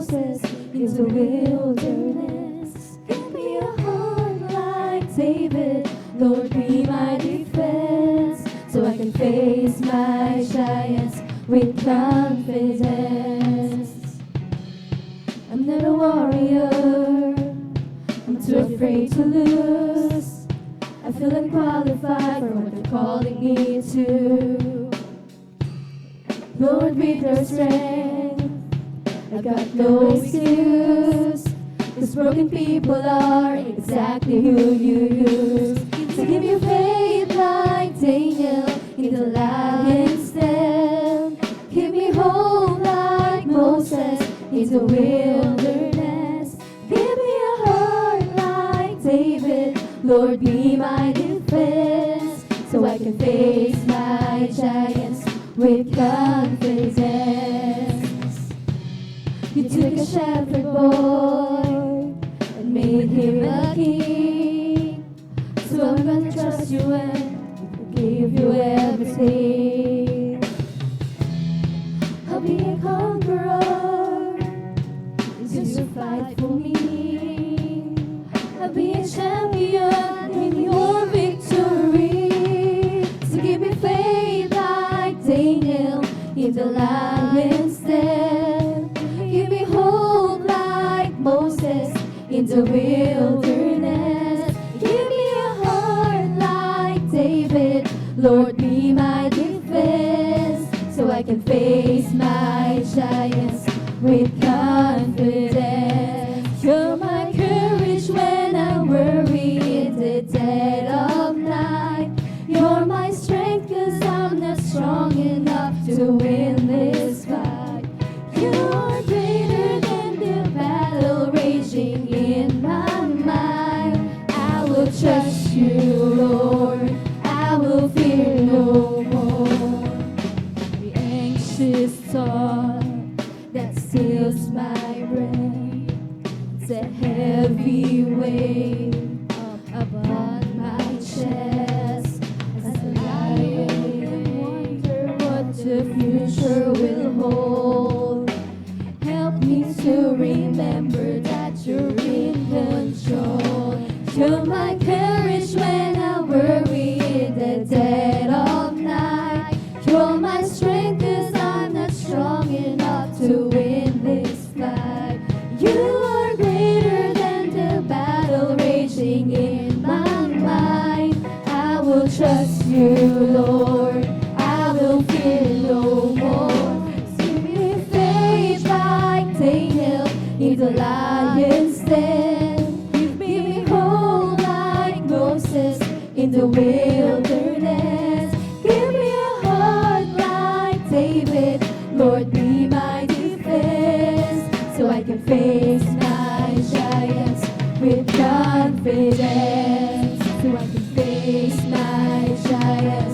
Moses in the wilderness. Give me a heart like David, Lord, be my defense, so I can face my giants with confidence. I'm not a warrior, I'm too afraid to lose. I feel unqualified for what you're calling me to. Lord, with your strength, I got no excuse. These broken people are exactly who you use. So give me faith like Daniel in the lion's den. Give me hope like Moses in the wilderness. Give me a heart like David, Lord, be my defense, so I can face my giants with confidence. You took a shepherd boy and made him a king, so I'm gonna trust you and give you everything. I'll be a conqueror since you fight for me. I'll be a champion in your victory. So give me faith like Daniel in the lion's den. Give me hope like Moses in the wilderness. Give me a heart like David, Lord, be my defense, so I can face my giants with confidence. You're my courage when I worry in the dead of night. You're my strength 'cause I'm not strong enough to win this fight. You're greater than the battle raging in my mind. I will trust you, Lord, I will fear no more. The anxious thought that steals my brain, it's a heavy weight upon my chest as I lie and wonder what the future will hold. Help me to remember that you're in control. You're my courage when I worry in the dead of night. You're my strength 'cause I'm not strong enough to win this fight. You are greater than the battle raging in my mind. I will trust you, Lord, I will fear no more. Give me faith like Daniel in the lion's den. Give me hope like Moses in the wilderness. Give me a heart like David, Lord, be my defense, so I can face my giants with confidence, so I can face my giants